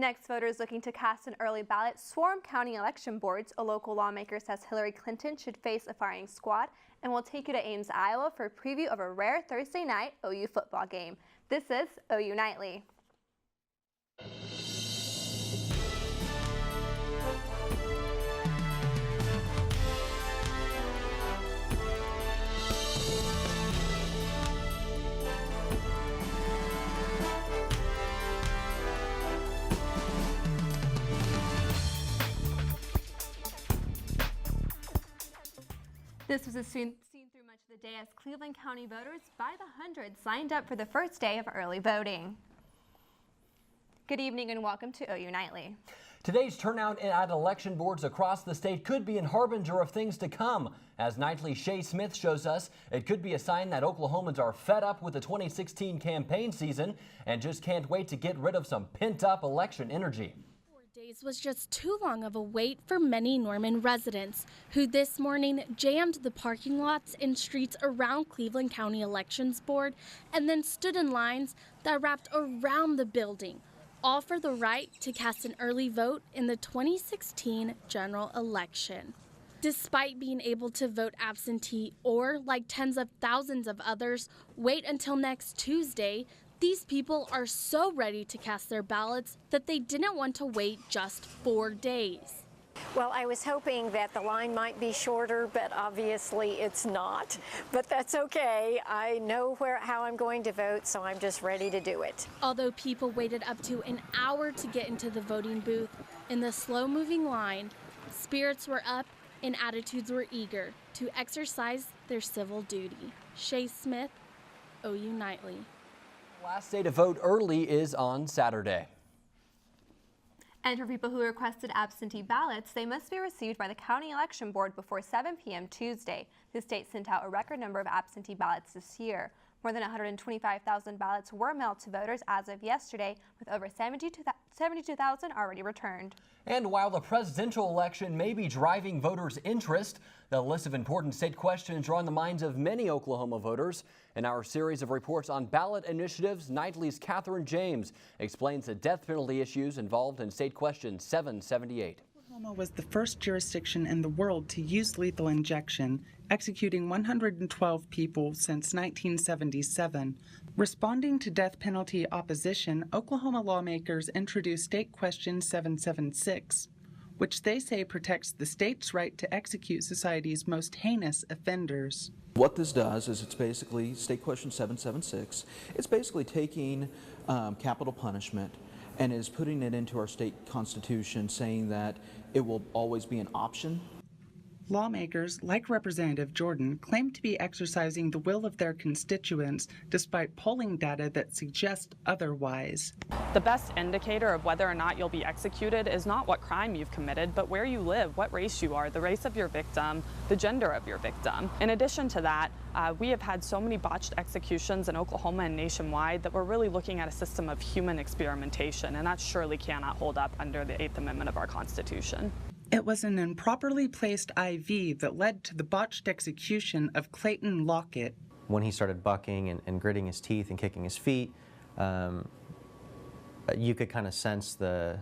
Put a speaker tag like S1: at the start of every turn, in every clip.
S1: Next, voters looking to cast an early ballot swarm county election boards. A local lawmaker says Hillary Clinton should face a firing squad, and we'll take you to Ames, Iowa for a preview of a rare Thursday night OU football game. This is OU Nightly. This was seen through much of the day as Cleveland County voters by the hundreds signed up for the first day of early voting. Good evening and welcome to OU Nightly.
S2: Today's turnout at election boards across the state could be a harbinger of things to come. As Nightly's Shay Smith shows us, it could be a sign that Oklahomans are fed up with the 2016 campaign season and just can't wait to get rid of some pent-up election energy.
S3: Days was just too long of a wait for many Norman residents who this morning jammed the parking lots and streets around Cleveland County Elections Board and then stood in lines that wrapped around the building, all for the right to cast an early vote in the 2016 general election. Despite being able to vote absentee or, like tens of thousands of others, wait until next Tuesday, these people are so ready to cast their ballots that they didn't want to wait just 4 days.
S4: Well, I was hoping that the line might be shorter, but obviously it's not. But that's okay. I know how I'm going to vote, so I'm just ready to do it.
S3: Although people waited up to an hour to get into the voting booth, in the slow-moving line, spirits were up and attitudes were eager to exercise their civil duty. Shay Smith, OU Nightly.
S2: Last day to vote early is on Saturday.
S1: And for people who requested absentee ballots, they must be received by the County Election Board before 7 p.m. Tuesday. The state sent out a record number of absentee ballots this year. More than 125,000 ballots were mailed to voters as of yesterday, with over 72,000 already returned.
S2: And while the presidential election may be driving voters' interest, the list of important state questions are on the minds of many Oklahoma voters. In our series of reports on ballot initiatives, Nightly's Catherine James explains the death penalty issues involved in State Question 778.
S5: Oklahoma was the first jurisdiction in the world to use lethal injection, executing 112 people since 1977. Responding to death penalty opposition, Oklahoma lawmakers introduced State Question 776, which they say protects the state's right to execute society's most heinous offenders.
S6: What this does is it's basically State Question 776. It's basically taking capital punishment and is putting it into our state constitution, saying that it will always be an option.
S5: Lawmakers, like Representative Jordan, claim to be exercising the will of their constituents despite polling data that suggests otherwise.
S7: The best indicator of whether or not you'll be executed is not what crime you've committed, but where you live, what race you are, the race of your victim, the gender of your victim. In addition to that, we have had so many botched executions in Oklahoma and nationwide that we're really looking at a system of human experimentation, and that surely cannot hold up under the 8th Amendment of our Constitution.
S5: It was an improperly placed IV that led to the botched execution of Clayton Lockett.
S8: When he started bucking and gritting his teeth and kicking his feet, you could kind of sense the,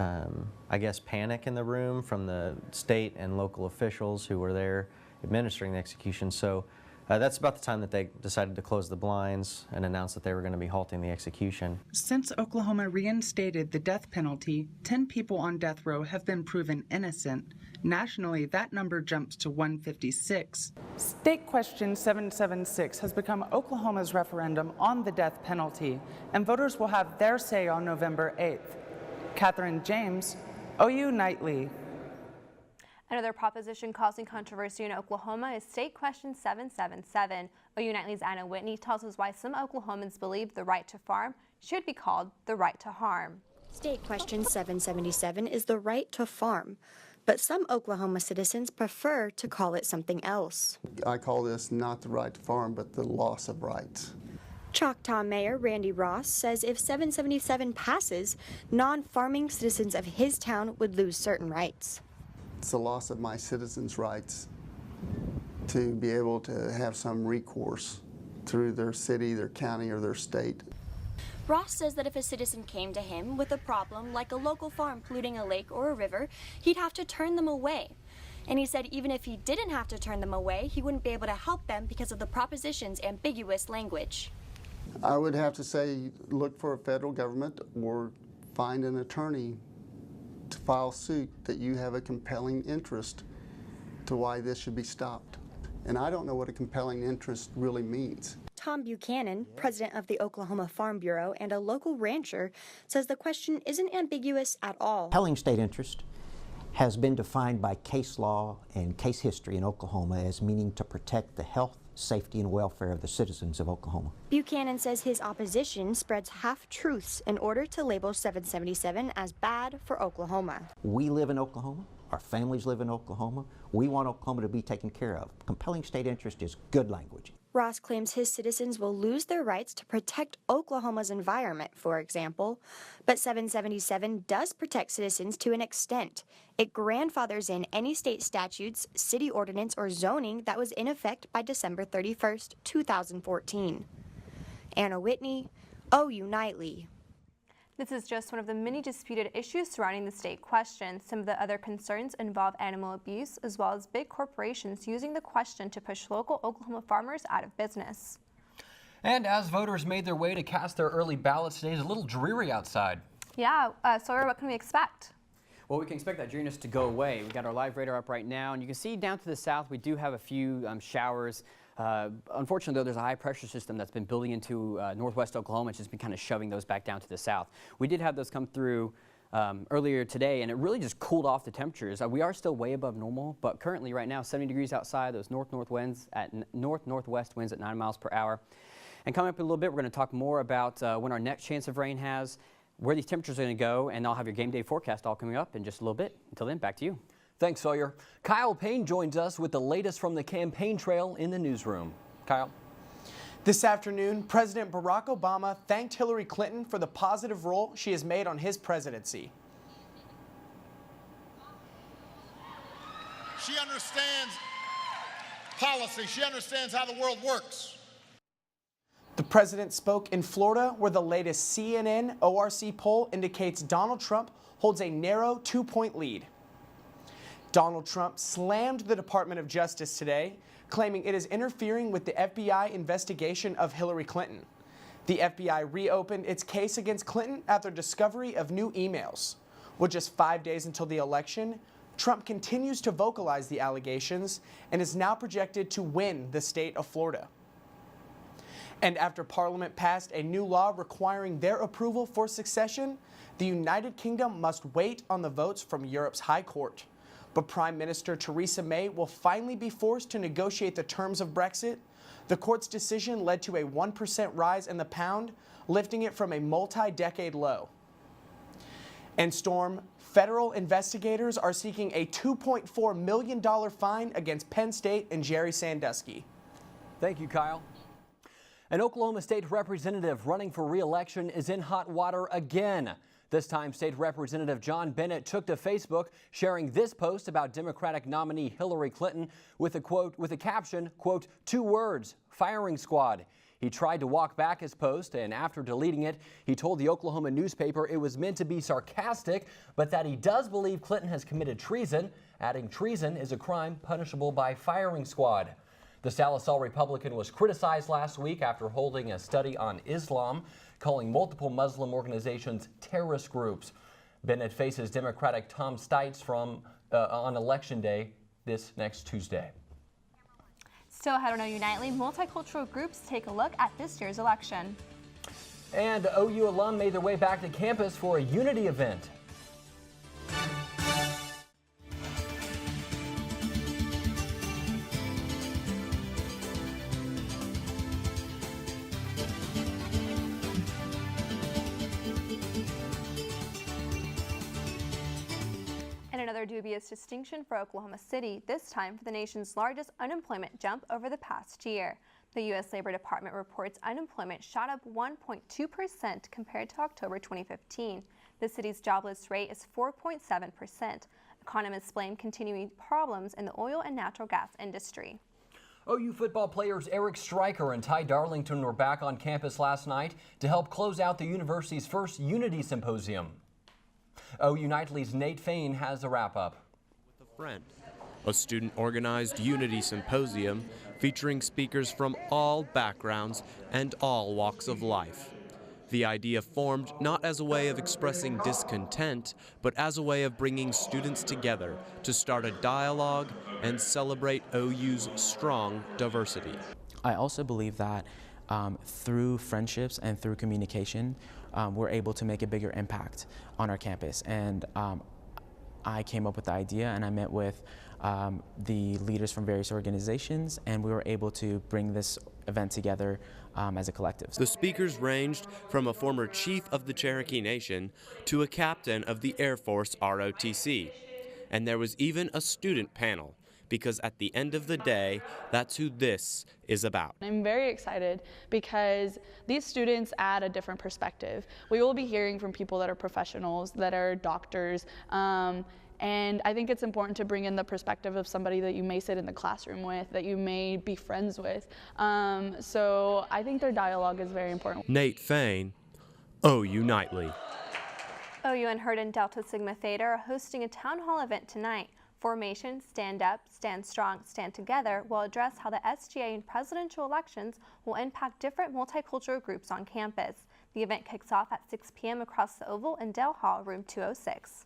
S8: I guess, panic in the room from the state and local officials who were there administering the execution. So that's about the time that they decided to close the blinds and announce that they were going to be halting the execution.
S5: Since Oklahoma reinstated the death penalty, 10 people on death row have been proven innocent. Nationally, that number jumps to 156. State Question 776 has become Oklahoma's referendum on the death penalty, and voters will have their say on November 8th. Catherine James, OU Nightly.
S1: Another proposition causing controversy in Oklahoma is State Question 777. OU Nightly's Anna Whitney tells us why some Oklahomans believe the right to farm should be called the right to harm.
S9: State Question 777 is the right to farm, but some Oklahoma citizens prefer to call it something else.
S10: I call this not the right to farm, but the loss of rights.
S9: Choctaw Mayor Randy Ross says if 777 passes, non-farming citizens of his town would lose certain rights.
S10: It's the loss of my citizens' rights to be able to have some recourse through their city, their county, or their state.
S9: Ross says that if a citizen came to him with a problem like a local farm polluting a lake or a river, he'd have to turn them away. And he said even if he didn't have to turn them away, he wouldn't be able to help them because of the proposition's ambiguous language.
S10: I would have to say look for a federal government or find an attorney to file suit that you have a compelling interest to why this should be stopped. And I don't know what a compelling interest really means.
S9: Tom Buchanan, president of the Oklahoma Farm Bureau and a local rancher, says the question isn't ambiguous at all.
S11: Compelling state interest has been defined by case law and case history in Oklahoma as meaning to protect the health, safety, and welfare of the citizens of Oklahoma.
S9: Buchanan says his opposition spreads half-truths in order to label 777 as bad for Oklahoma.
S11: We live in Oklahoma. Our families live in Oklahoma. We want Oklahoma to be taken care of. Compelling state interest is good language.
S9: Ross claims his citizens will lose their rights to protect Oklahoma's environment, for example. But 777 does protect citizens to an extent. It grandfathers in any state statutes, city ordinance, or zoning that was in effect by December 31st, 2014. Anna Whitney, OU Nightly.
S1: This is just one of the many disputed issues surrounding the state question. Some of the other concerns involve animal abuse, as well as big corporations using the question to push local Oklahoma farmers out of business.
S2: And as voters made their way to cast their early ballots today, it's a little dreary outside.
S1: Yeah, Sawyer, what can we expect?
S12: Well, we can expect that dreariness to go away. We've got our live radar up right now, and you can see down to the south we do have a few showers. Unfortunately, though, there's a high pressure system that's been building into northwest Oklahoma. It's just been kind of shoving those back down to the south. We did have those come through earlier today, and it really just cooled off the temperatures. We are still way above normal, but currently right now 70 degrees outside, those north-northwest winds at 9 miles per hour. And coming up in a little bit, we're going to talk more about when our next chance of rain has, where these temperatures are going to go, and I'll have your game day forecast all coming up in just a little bit. Until then, back to you.
S2: Thanks, Sawyer. Kyle Payne joins us with the latest from the campaign trail in the newsroom. Kyle.
S13: This afternoon, President Barack Obama thanked Hillary Clinton for the positive role she has made on his presidency.
S14: She understands policy. She understands how the world works.
S13: The president spoke in Florida, where the latest CNN ORC poll indicates Donald Trump holds a narrow 2-point lead. Donald Trump slammed the Department of Justice today, claiming it is interfering with the FBI investigation of Hillary Clinton. The FBI reopened its case against Clinton after discovery of new emails. With just 5 days until the election, Trump continues to vocalize the allegations and is now projected to win the state of Florida. And after Parliament passed a new law requiring their approval for succession, the United Kingdom must wait on the votes from Europe's High Court. But Prime Minister Theresa May will finally be forced to negotiate the terms of Brexit. The court's decision led to a 1% rise in the pound, lifting it from a multi-decade low. And Storm, federal investigators are seeking a $2.4 million fine against Penn State and Jerry Sandusky.
S2: Thank you, Kyle. An Oklahoma state representative running for re-election is in hot water again. This time, State Representative John Bennett took to Facebook, sharing this post about Democratic nominee Hillary Clinton with a caption, quote, 2 words, firing squad. He tried to walk back his post, and after deleting it, he told the Oklahoma newspaper it was meant to be sarcastic, but that he does believe Clinton has committed treason, adding treason is a crime punishable by firing squad. The Salisal Republican was criticized last week after holding a study on Islam, calling multiple Muslim organizations terrorist groups. Bennett faces Democratic Tom Stites on Election Day this next Tuesday.
S1: Still ahead on OU Nightly, multicultural groups take a look at this year's election.
S2: And OU alum made their way back to campus for a unity event.
S1: Another dubious distinction for Oklahoma City, this time for the nation's largest unemployment jump over the past year. The U.S. Labor Department reports unemployment shot up 1.2% compared to October 2015. The city's jobless rate is 4.7%. Economists blame continuing problems in the oil and natural gas industry.
S2: OU football players Eric Stryker and Ty Darlington were back on campus last night to help close out the university's first Unity Symposium. OU Nightly's Nate Fain has a wrap-up.
S15: With a friend, a student-organized Unity Symposium featuring speakers from all backgrounds and all walks of life. The idea formed not as a way of expressing discontent, but as a way of bringing students together to start a dialogue and celebrate OU's strong diversity.
S16: I also believe that through friendships and through communication, we're able to make a bigger impact on our campus. And I came up with the idea, and I met with the leaders from various organizations, and we were able to bring this event together as a collective.
S15: The speakers ranged from a former chief of the Cherokee Nation to a captain of the Air Force ROTC. And there was even a student panel, because at the end of the day, that's who this is about.
S17: I'm very excited because these students add a different perspective. We will be hearing from people that are professionals, that are doctors, and I think it's important to bring in the perspective of somebody that you may sit in the classroom with, that you may be friends with. So I think their dialogue is very important.
S15: Nate Fain, OU Nightly.
S1: OU and Herndon Delta Sigma Theta are hosting a town hall event tonight. Formation, Stand Up, Stand Strong, Stand Together will address how the SGA and presidential elections will impact different multicultural groups on campus. The event kicks off at 6 p.m. across the Oval in Dale Hall, room 206.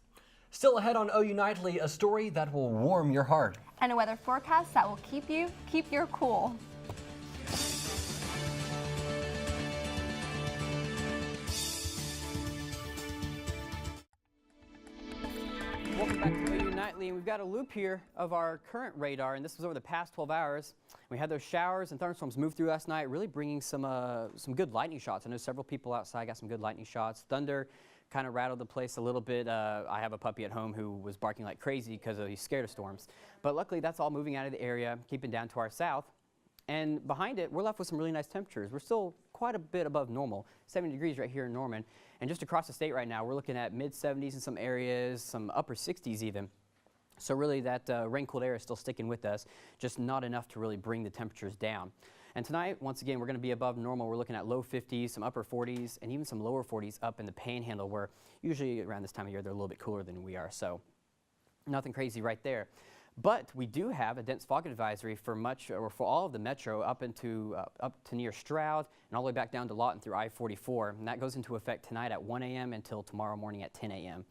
S2: Still ahead on OU Nightly, a story that will warm your heart.
S1: And a weather forecast that will keep your cool.
S12: Welcome back to OU Nightly, and we've got a loop here of our current radar, and this was over the past 12 hours. We had those showers and thunderstorms move through last night, really bringing some good lightning shots. I know several people outside got some good lightning shots. Thunder kind of rattled the place a little bit. I have a puppy at home who was barking like crazy because he's scared of storms. But luckily, that's all moving out of the area, keeping down to our south. And behind it, we're left with some really nice temperatures. We're still quite a bit above normal, 70 degrees right here in Norman. And just across the state right now, we're looking at mid-70s in some areas, some upper 60s even. So really that rain-cooled air is still sticking with us, just not enough to really bring the temperatures down. And tonight, once again, we're going to be above normal. We're looking at low 50s, some upper 40s, and even some lower 40s up in the Panhandle, where usually around this time of year they're a little bit cooler than we are. So nothing crazy right there. But we do have a dense fog advisory for all of the metro up to near Stroud and all the way back down to Lawton through I-44. And that goes into effect tonight at 1 a.m. until tomorrow morning at 10 a.m.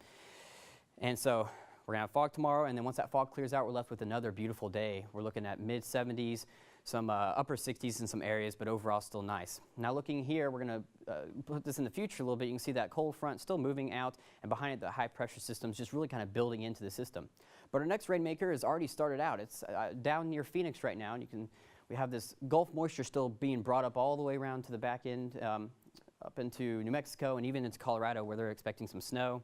S12: And so we're going to have fog tomorrow, and then once that fog clears out, we're left with another beautiful day. We're looking at mid-70s, some upper 60s in some areas, but overall still nice. Now looking here, we're going to put this in the future a little bit. You can see that cold front still moving out, and behind it the high pressure system's just really kind of building into the system. But our next rainmaker has already started out. It's down near Phoenix right now, and we have this Gulf moisture still being brought up all the way around to the back end, up into New Mexico and even into Colorado, where they're expecting some snow.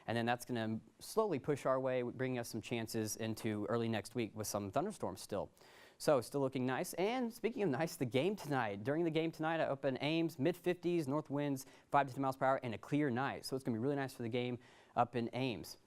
S12: And then that's going to slowly push our way, bringing us some chances into early next week with some thunderstorms still. So still looking nice. And speaking of nice, the game tonight. During the game tonight, up in Ames, mid-50s, north winds, 5 to 10 miles per hour, and a clear night. So it's going to be really nice for the game up in Ames.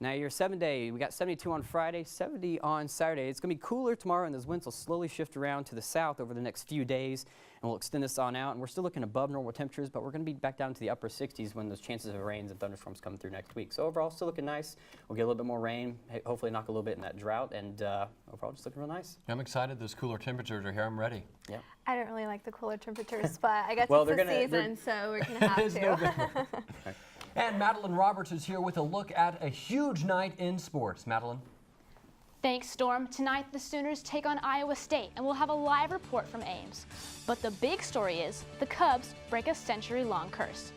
S12: Now your 7-day, we got 72 on Friday, 70 on Saturday. It's going to be cooler tomorrow, and those winds will slowly shift around to the south over the next few days, and we'll extend this on out. And we're still looking above normal temperatures, but we're going to be back down to the upper 60s when those chances of rains and thunderstorms come through next week. So overall, still looking nice. We'll get a little bit more rain, hopefully knock a little bit in that drought, and overall just looking real nice.
S2: I'm excited. Those cooler temperatures are here. I'm ready.
S12: Yeah.
S1: I don't really like the cooler temperatures, but I guess
S12: well,
S1: it's the season, so we're going to have to.
S2: And Madeline Roberts is here with a look at a huge night in sports. Madeline.
S18: Thanks, Storm. Tonight, the Sooners take on Iowa State, and we'll have a live report from Ames. But the big story is the Cubs break a century-long curse.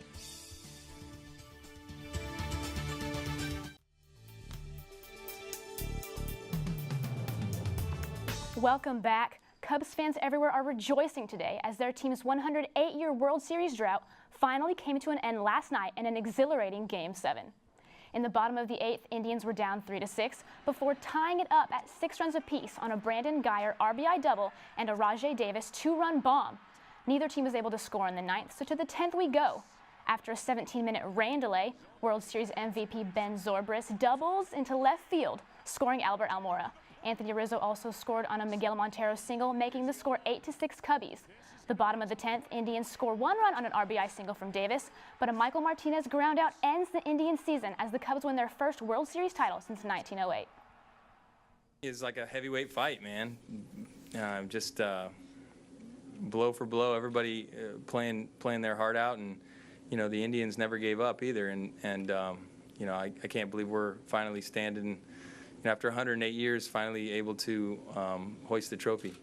S18: Welcome back. Cubs fans everywhere are rejoicing today as their team's 108-year World Series drought finally came to an end last night in an exhilarating Game 7. In the bottom of the 8th, Indians were down 3-6 before tying it up at 6 runs apiece on a Brandon Guyer RBI double and a Rajai Davis 2-run bomb. Neither team was able to score in the 9th, so to the 10th we go. After a 17-minute rain delay, World Series MVP Ben Zobrist doubles into left field, scoring Albert Almora. Anthony Rizzo also scored on a Miguel Montero single, making the score 8-6 Cubbies. The bottom of the 10th, Indians score 1 run on an RBI single from Davis, but a Michael Martinez groundout ends the Indians season as the Cubs win their first World Series title since 1908.
S19: It's like a heavyweight fight, man. Just blow for blow, everybody playing their heart out, and the Indians never gave up either. And I can't believe we're finally standing, after 108 years, finally able to hoist the trophy.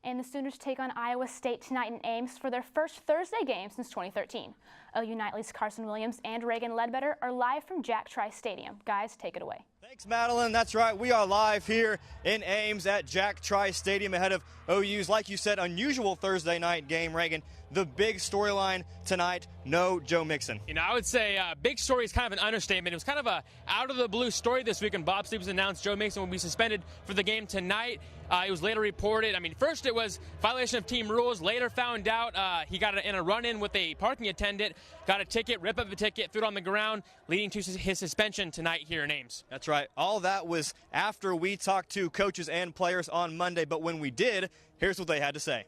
S18: And the Sooners take on Iowa State tonight in Ames for their first Thursday game since 2013. OU Nightly's Carson Williams and Reagan Ledbetter are live from Jack Trice Stadium. Guys, take it away.
S20: Thanks, Madeline. That's right. We are live here in Ames at Jack Trice Stadium ahead of OU's, like you said, unusual Thursday night game. Reagan, the big storyline tonight, no Joe Mixon.
S21: I would say big story is kind of an understatement. It was kind of a out-of-the-blue story this week when Bob Stevens announced Joe Mixon will be suspended for the game tonight. It was later reported. First it was violation of team rules. Later found out he got in a run-in with a parking attendant, got a ticket, ripped up the ticket, threw it on the ground, leading to his suspension tonight here in Ames.
S20: That's right. All that was after we talked to coaches and players on Monday, but when we did, here's what they had to say.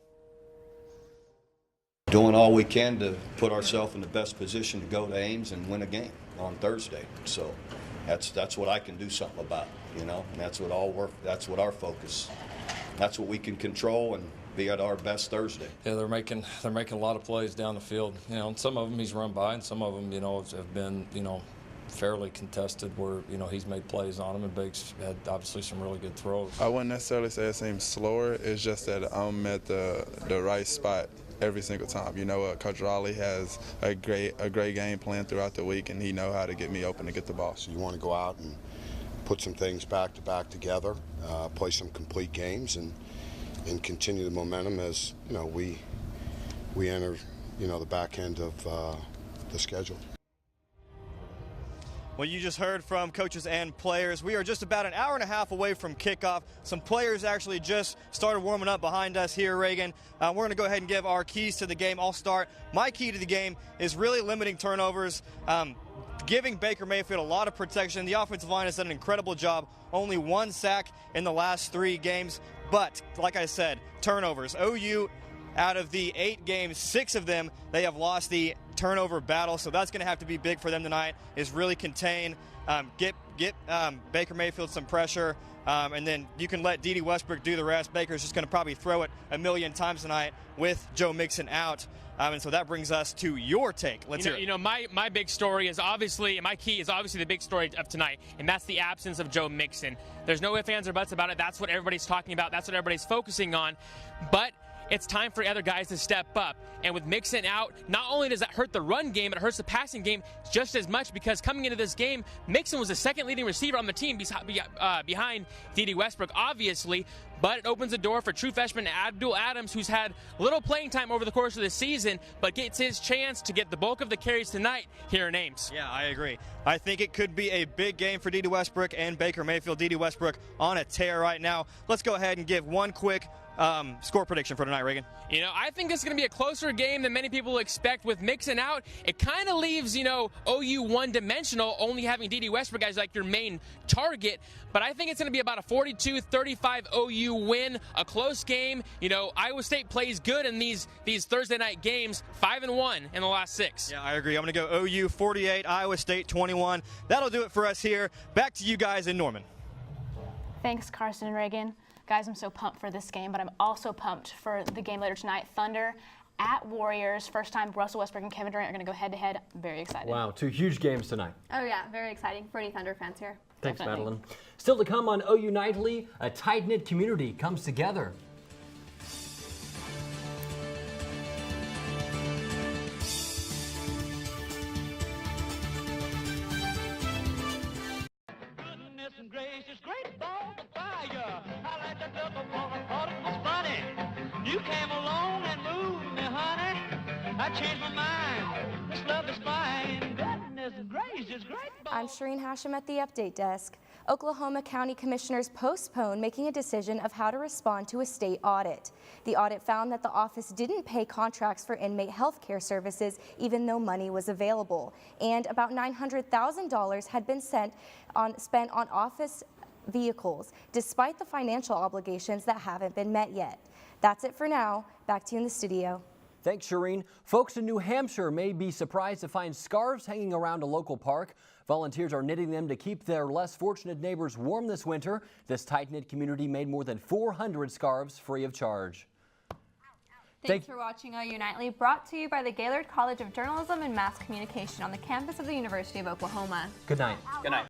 S22: Doing all we can to put ourselves in the best position to go to Ames and win a game on Thursday. So that's what I can do something about, and that's what our focus. That's what we can control and be at our best Thursday.
S23: Yeah, they're making a lot of plays down the field. And some of them he's run by, and some of them, have been, fairly contested where, he's made plays on them, and Bake's had obviously some really good throws.
S24: I wouldn't necessarily say it seems slower. It's just that I'm at the right spot every single time. Coach Raleigh has a great game plan throughout the week, and he knows how to get me open to get the ball.
S25: So you want to go out and put some things back to back together, play some complete games, and continue the momentum as we enter the back end of the schedule.
S20: Well, you just heard from coaches and players. We are just about an hour and a half away from kickoff. Some players actually just started warming up behind us here, Reagan. We're going to go ahead and give our keys to the game. I'll start. My key to the game is really limiting turnovers, giving Baker Mayfield a lot of protection. The offensive line has done an incredible job. Only 1 sack in the last 3 games. But, like I said, turnovers. OU, out of the 8 games, 6 of them, they have lost the turnover battle, so that's going to have to be big for them tonight, is really contain, get Baker Mayfield some pressure, and then you can let Dede Westbrook do the rest. Baker's just going to probably throw it a million times tonight with Joe Mixon out. And so that brings us to your take. Let's hear it.
S21: My big story is obviously, my key is obviously the big story of tonight, and that's the absence of Joe Mixon. There's no ifs, ands, or buts about it. That's what everybody's talking about. That's what everybody's focusing on. But it's time for other guys to step up. And with Mixon out, not only does that hurt the run game, it hurts the passing game just as much, because coming into this game, Mixon was the second leading receiver on the team behind Dede Westbrook, obviously. But it opens the door for true freshman Abdul Adams, who's had little playing time over the course of the season, but gets his chance to get the bulk of the carries tonight here in Ames.
S20: Yeah, I agree. I think it could be a big game for Dede Westbrook and Baker Mayfield. Dede Westbrook on a tear right now. Let's go ahead and give one quick score prediction for tonight, Reagan.
S21: I think this is going to be a closer game than many people expect. With Mixon out, it kind of leaves, OU one-dimensional, only having Dede Westbrook as like your main target. But I think it's going to be about a 42-35 OU win, a close game. Iowa State plays good in these Thursday night games, 5-1 in the last 6.
S20: Yeah, I agree. I'm going to go OU 48, Iowa State 21. That'll do it for us here. Back to you guys in Norman.
S18: Thanks, Carson and Reagan. Guys, I'm so pumped for this game, but I'm also pumped for the game later tonight. Thunder at Warriors. First time Russell Westbrook and Kevin Durant are going to go head-to-head. I'm very excited.
S2: Wow, 2 huge games tonight.
S1: Oh, yeah, very exciting for any Thunder fans here.
S2: Thanks,
S18: Definitely.
S2: Madeline. Still to come on OU Nightly, a tight-knit community comes together.
S26: You came along and moved me, honey. I changed my mind. This love is fine. Goodness gracious, great.
S27: I'm Shireen Hashem at the Update Desk. Oklahoma County Commissioners postponed making a decision of how to respond to a state audit. The audit found that the office didn't pay contracts for inmate health care services even though money was available, and about $900,000 had been spent on office vehicles, despite the financial obligations that haven't been met yet. That's it for now. Back to you in the studio.
S2: Thanks, Shireen. Folks in New Hampshire may be surprised to find scarves hanging around a local park. Volunteers are knitting them to keep their less fortunate neighbors warm this winter. This tight-knit community made more than 400 scarves free of charge.
S1: Thanks for watching OU Nightly, brought to you by the Gaylord College of Journalism and Mass Communication on the campus of the University of Oklahoma.
S2: Good night.
S12: Good night.